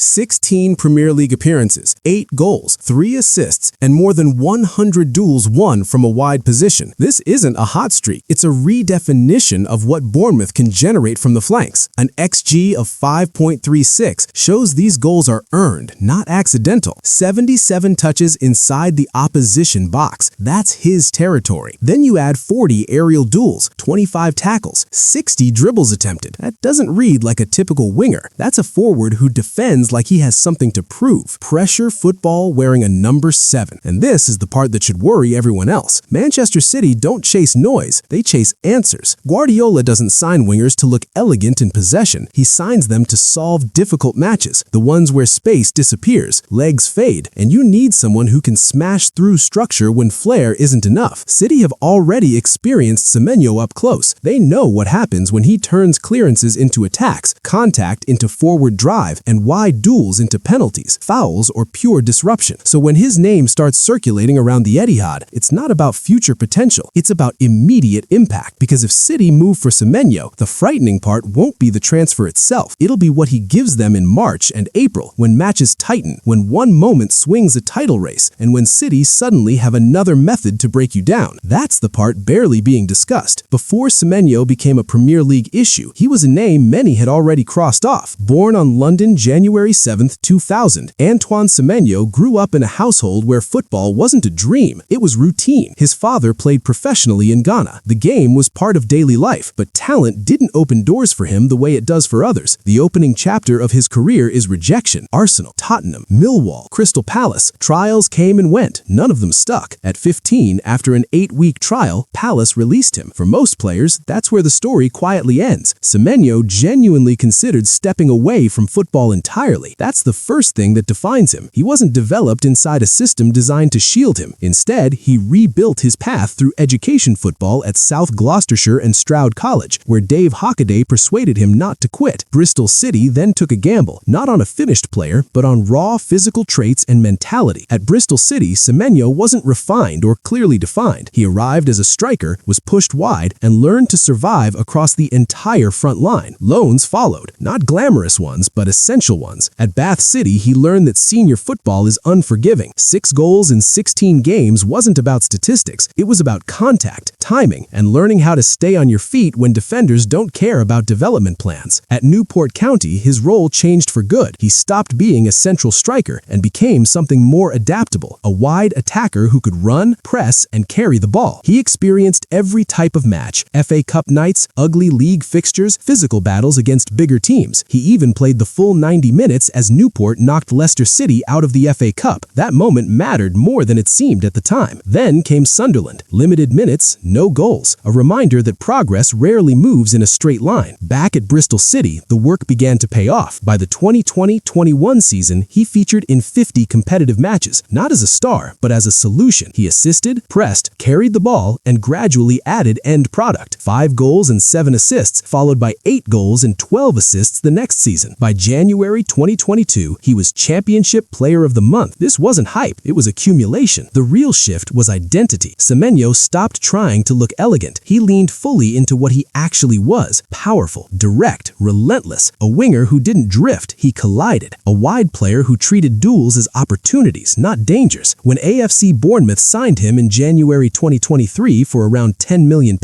16 Premier League appearances, 8 goals, 3 assists, and more than 100 duels won from a wide position. This isn't a hot streak. It's a redefinition of what Bournemouth can generate from the flanks. An XG of 5.36 shows these goals are earned, not accidental. 77 touches inside the opposition box. That's his territory. Then you add 40 aerial duels, 25 tackles, 60 dribbles attempted. That doesn't read like a typical winger. That's a forward who defends like he has something to prove. Pressure football wearing a number 7. And this is the part that should worry everyone else. Manchester City don't chase noise, they chase answers. Guardiola doesn't sign wingers to look elegant in possession. He signs them to solve difficult matches, the ones where space disappears, legs fade, and you need someone who can smash through structure when flair isn't enough. City have already experienced Semenyo up close. They know what happens when he turns clearances into attacks, contact into forward drive, and wide duels into penalties, fouls, or pure disruption. So when his name starts circulating around the Etihad, it's not about future potential, it's about immediate impact. Because if City move for Semenyo, the frightening part won't be the transfer itself. It'll be what he gives them in March and April, when matches tighten, when one moment swings a title race, and when City suddenly have another method to break you down. That's the part barely being discussed. Before Semenyo became a Premier League issue, he was a name many had already crossed off. Born on London, January 7, 2000, Antoine Semenyo grew up in a household where football wasn't a dream, it was routine. His father played professionally in Ghana. The game was part of daily life, but talent didn't open doors for him the way it does for others. The opening chapter of his career is rejection. Arsenal, Tottenham, Millwall, Crystal Palace. Trials came and went, none of them stuck. At 15, after an 8-week trial, Palace released him. For most players, that's where the story quietly ends. Semenyo genuinely considered stepping away from football entirely. That's the first thing that defines him. He wasn't developed inside a system designed to shield him. Instead, he rebuilt his path through education football at South Gloucestershire and Stroud College, where Dave Hockaday persuaded him not to quit. Bristol City then took a gamble, not on a finished player, but on raw physical traits and mentality. At Bristol City, Semenyo wasn't refined or clearly defined. He arrived as a striker, was pushed wide, and learned to survive across the entire front line. Loans followed, not glamorous ones, but essential ones. At Bath City, he learned that senior football is unforgiving. 6 goals in 16 games wasn't about statistics. It was about contact, timing, and learning how to stay on your feet when defenders don't care about development plans. At Newport County, his role changed for good. He stopped being a central striker and became something more adaptable, a wide attacker who could run, press, and carry the ball. He experienced every type of match: FA Cup nights, ugly league fixtures, physical battles against bigger teams. He even played the full 90 minutes as Newport knocked Leicester City out of the FA Cup. That moment mattered more than it seemed at the time. Then came Sunderland. Limited minutes, no goals. A reminder that progress rarely moves in a straight line. Back at Bristol City, the work began to pay off. By the 2020-21 season, he featured in 50 competitive matches, not as a star, but as a solution. He assisted, pressed, carried the ball, and gradually added end product. 5 goals and 7 assists, followed by 8 goals and 12 assists the next season. By January 2022, he was Championship Player of the Month. This wasn't hype, it was accumulation. The real shift was identity. Semenyo stopped trying to look elegant. He leaned fully into what he actually was: powerful, direct, relentless. A winger who didn't drift, he collided. A wide player who treated duels as opportunities, not dangers. When AFC Bournemouth signed him in January 2023 for around £10 million,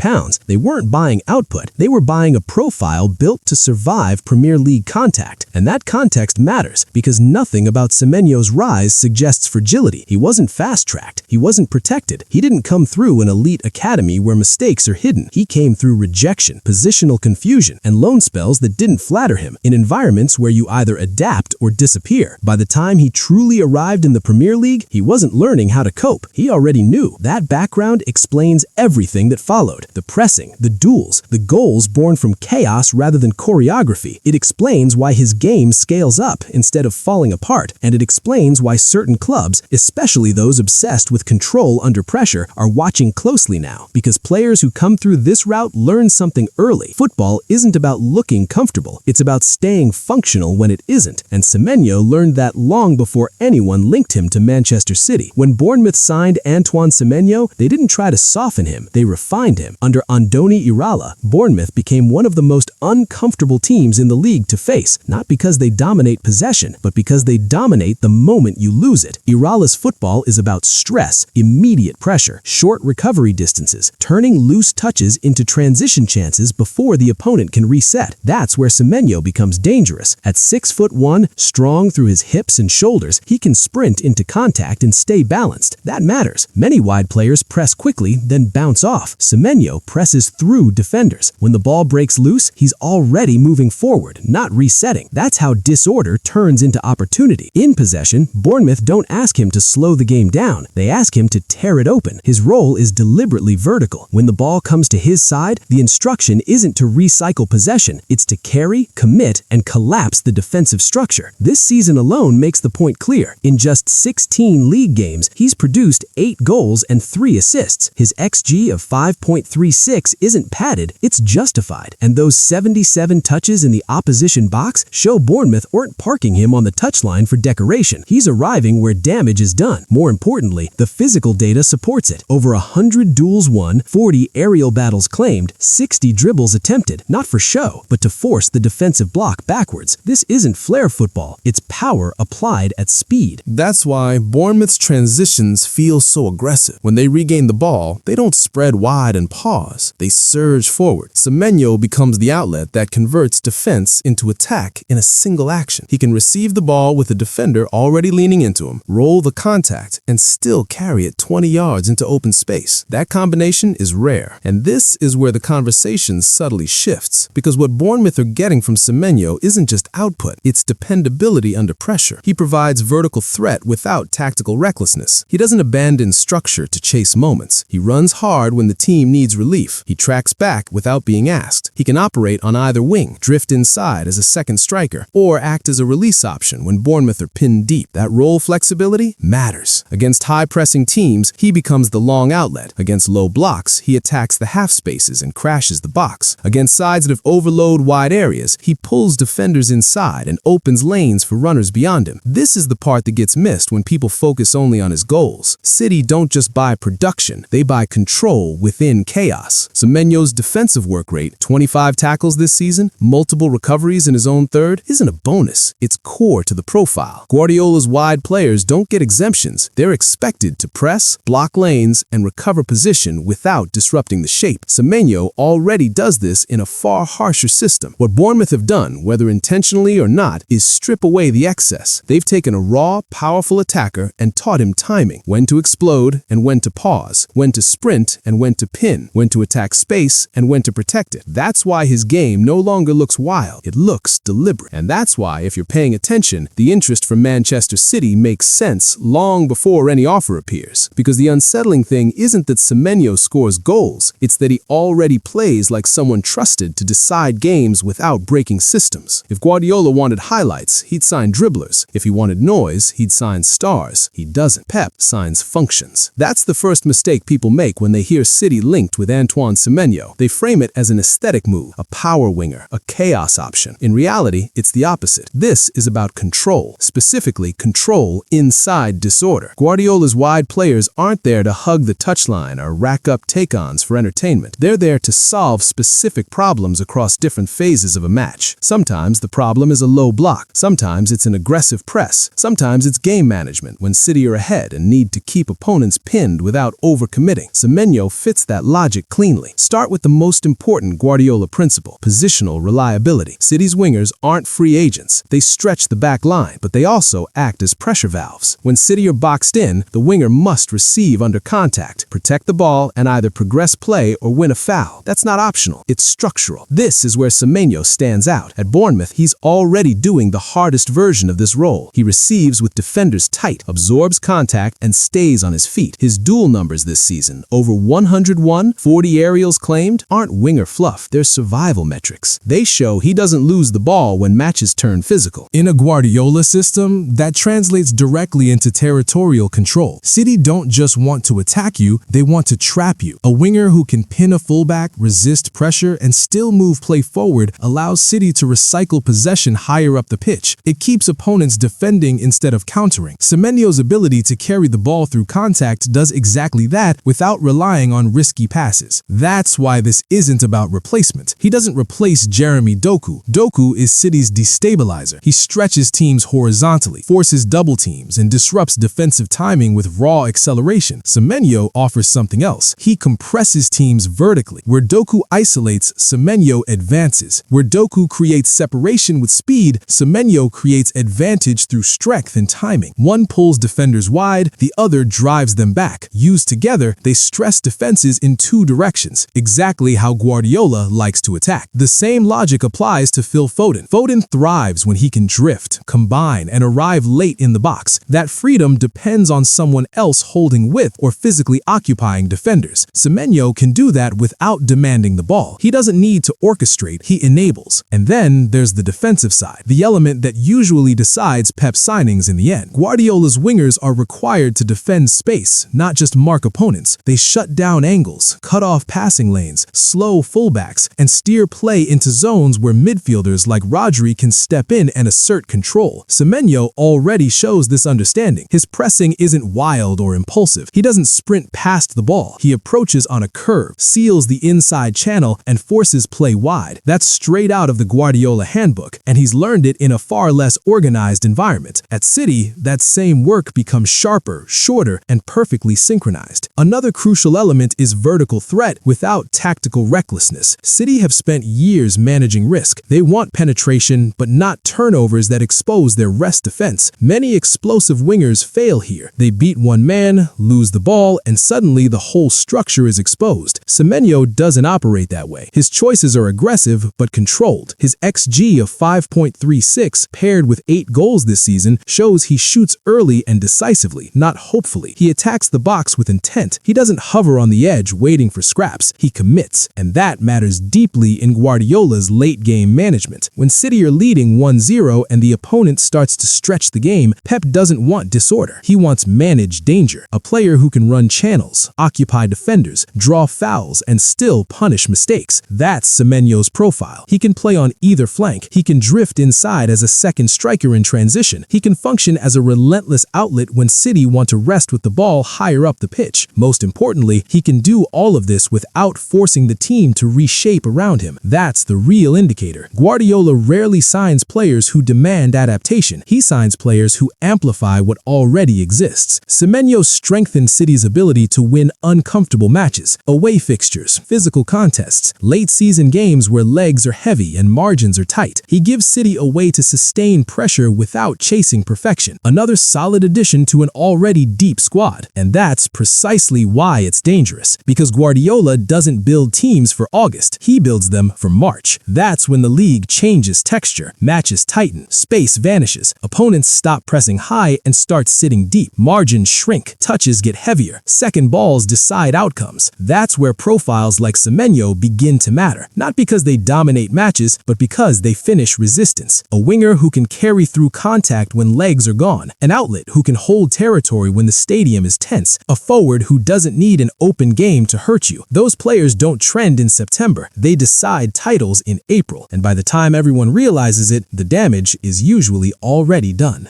they weren't buying output, they were buying a profile built to survive Premier League contact. And that context matters, because nothing about Semenyo's rise suggests fragility. He wasn't fast-tracked, he wasn't protected, he didn't come through an elite academy where mistakes are hidden. He came through rejection, positional confusion, and loan spells that didn't flatter him, in environments where you either adapt or disappear. By the time he truly arrived in the Premier League, he wasn't learning how to cope. He already knew. That background explains everything that followed: the pressing, the duels, the goals born from chaos rather than choreography. It explains why his game scales up instead of falling apart, and it explains why certain clubs, especially those obsessed with control under pressure, are watching closely now. Because players who come through this route learn something early. Football isn't about looking comfortable, it's about staying functional when it isn't. And Semenyo learned that long before anyone linked him to Manchester City. When Bournemouth signed Antoine Semenyo, they didn't try to soften him, they refined him. Under Andoni Iraola, Bournemouth became one of the most uncomfortable teams in the league to face, not because they dominate dominate possession, but because they dominate the moment you lose it. Irala's football is about stress, immediate pressure, short recovery distances, turning loose touches into transition chances before the opponent can reset. That's where Semenyo becomes dangerous. At 6'1", strong through his hips and shoulders, he can sprint into contact and stay balanced. That matters. Many wide players press quickly, then bounce off. Semenyo presses through defenders. When the ball breaks loose, he's already moving forward, not resetting. That's how disorder turns into opportunity. In possession, Bournemouth don't ask him to slow the game down. They ask him to tear it open. His role is deliberately vertical. When the ball comes to his side, the instruction isn't to recycle possession. It's to carry, commit, and collapse the defensive structure. This season alone makes the point clear. In just 16 league games, he's produced 8 goals and 3 assists. His XG of 5.36 isn't padded, it's justified. And those 77 touches in the opposition box show Bournemouth aren't parking him on the touchline for decoration. He's arriving where damage is done. More importantly, the physical data supports it. Over 100 duels won, 40 aerial battles claimed, 60 dribbles attempted, not for show, but to force the defensive block backwards. This isn't flair football, it's power applied at speed. That's why Bournemouth's transitions feel so aggressive. When they regain the ball, they don't spread wide and pause. They surge forward. Semenyo becomes the outlet that converts defense into attack in a single action. He can receive the ball with a defender already leaning into him, roll the contact, and still carry it 20 yards into open space. That combination is rare, and this is where the conversation subtly shifts, because what Bournemouth are getting from Semenyo isn't just output, it's dependability under pressure. He provides vertical threat without tactical recklessness. He doesn't abandon structure to chase moments. He runs hard when the team needs relief. He tracks back without being asked. He can operate on either wing, drift inside as a second striker, or act as a release option when Bournemouth are pinned deep. That role flexibility matters. Against high-pressing teams, he becomes the long outlet. Against low blocks, he attacks the half spaces and crashes the box. Against sides that have overload wide areas, he pulls defenders inside and opens lanes for runners beyond him. This is the part that gets missed when people focus only on his goals. City don't just buy production, they buy control within chaos. Semenyo's defensive work rate, 25 tackles this season, multiple recoveries in his own third, isn't a bonus. It's core to the profile. Guardiola's wide players don't get exemptions. They're expected to press, block lanes, and recover position without disrupting the shape. Semenyo already does this in a far harsher system. What Bournemouth have done, whether intentionally or not, is strip away the excess. They've taken a raw, powerful attacker and taught him timing, when to explode and when to pause, when to sprint and when to pin, when to attack space and when to protect it. That's why his game no longer looks wild, it looks deliberate. And that's why, if you're paying attention, the interest from Manchester City makes sense long before any offer appears. Because the unsettling thing isn't that Semenyo scores goals, it's that he already plays like someone trusted to decide games without breaking systems. If Guardiola wanted highlights, he'd sign dribblers. If he wanted noise, he'd sign stars. He doesn't. Pep signs functions. That's the first mistake people make when they hear City linked with Antoine Semenyo. They frame it as an aesthetic move, a power winger, a chaos option. In reality, it's the opposite. This is about control, specifically control inside disorder. Guardiola's wide players aren't there to hug the touchline or rack up take-ons for entertainment. They're there to solve specific problems across different phases of a match. Sometimes the problem is a low block. Sometimes it's an aggressive press. Sometimes it's game management when City are ahead and need to keep opponents pinned without overcommitting. Semenyo fits that logic cleanly. Start with the most important Guardiola principle, positional reliability. City's wingers aren't free agents. They stretch the back line, but they also act as pressure valves. When City are boxed in, the winger must receive under contact, protect the ball, and either progress play or win a foul. That's not optional. It's structural. This is where Semenyo stands out. At Bournemouth, he's already doing the hardest version of this role. He receives with defenders tight, absorbs contact, and stays on his feet. His duel numbers this season, over 101, 40 aerials claimed, aren't winger fluff. They're survival metrics. They show he doesn't lose the ball when matches turn physical. In a Guardiola system, that translates directly into territorial control. City don't just want to attack you, they want to trap you. A winger who can pin a fullback, resist pressure, and still move play forward allows City to recycle possession higher up the pitch. It keeps opponents defending instead of countering. Semenyo's ability to carry the ball through contact does exactly that without relying on risky passes. That's why this isn't about replacement. He doesn't replace Jeremy Doku. Doku is City's destabilizer. equalizer. He stretches teams horizontally, forces double teams, and disrupts defensive timing with raw acceleration. Semenyo offers something else. He compresses teams vertically. Where Doku isolates, Semenyo advances. Where Doku creates separation with speed, Semenyo creates advantage through strength and timing. One pulls defenders wide, the other drives them back. Used together, they stress defenses in two directions, exactly how Guardiola likes to attack. The same logic applies to Phil Foden. Foden thrives when he can drift, combine, and arrive late in the box. That freedom depends on someone else holding width or physically occupying defenders. Semenyo can do that without demanding the ball. He doesn't need to orchestrate, he enables. And then there's the defensive side, the element that usually decides Pep's signings in the end. Guardiola's wingers are required to defend space, not just mark opponents. They shut down angles, cut off passing lanes, slow fullbacks, and steer play into zones where midfielders like Rodri can step in and assert control. Semenyo already shows this understanding. His pressing isn't wild or impulsive. He doesn't sprint past the ball. He approaches on a curve, seals the inside channel, and forces play wide. That's straight out of the Guardiola handbook, and he's learned it in a far less organized environment. At City, that same work becomes sharper, shorter, and perfectly synchronized. Another crucial element is vertical threat without tactical recklessness. City have spent years managing risk. They want penetration, but not turnovers that expose their rest defense. Many explosive wingers fail here. They beat one man, lose the ball, and suddenly the whole structure is exposed. Semenyo doesn't operate that way. His choices are aggressive, but controlled. His XG of 5.36, paired with 8 goals this season, shows he shoots early and decisively, not hopefully. He attacks the box with intent. He doesn't hover on the edge waiting for scraps. He commits, and that matters deeply in Guardiola's late-game management. When City are leading 1-0 and the opponent starts to stretch the game, Pep doesn't want disorder. He wants managed danger, a player who can run channels, occupy defenders, draw fouls, and still punish mistakes. That's Semenyo's profile. He can play on either flank. He can drift inside as a second striker in transition. He can function as a relentless outlet when City want to rest with the ball higher up the pitch. Most importantly, he can do all of this without forcing the team to reshape around him. That's the real indicator. Guardiola rarely signs players who demand adaptation. He signs players who amplify what already exists. Semenyo strengthened City's ability to win uncomfortable matches, away fixtures, physical contests, late-season games where legs are heavy and margins are tight. He gives City a way to sustain pressure without chasing perfection. Another solid addition to an already deep squad. And that's precisely why it's dangerous. Because Guardiola doesn't build teams for August. He builds them for March. That's when the league changes texture. Matches tighten. Space vanishes. Opponents stop pressing high and start sitting deep. Margins shrink. Touches get heavier. Second balls decide outcomes. That's where profiles like Semenyo begin to matter. Not because they dominate matches, but because they finish resistance. A winger who can carry through contact when legs are gone. An outlet who can hold territory when the stadium is tense. A forward who doesn't need an open game to hurt you. Those players don't trend in September. They decide titles in April. And by the time everyone realizes it, the damage is usually already done.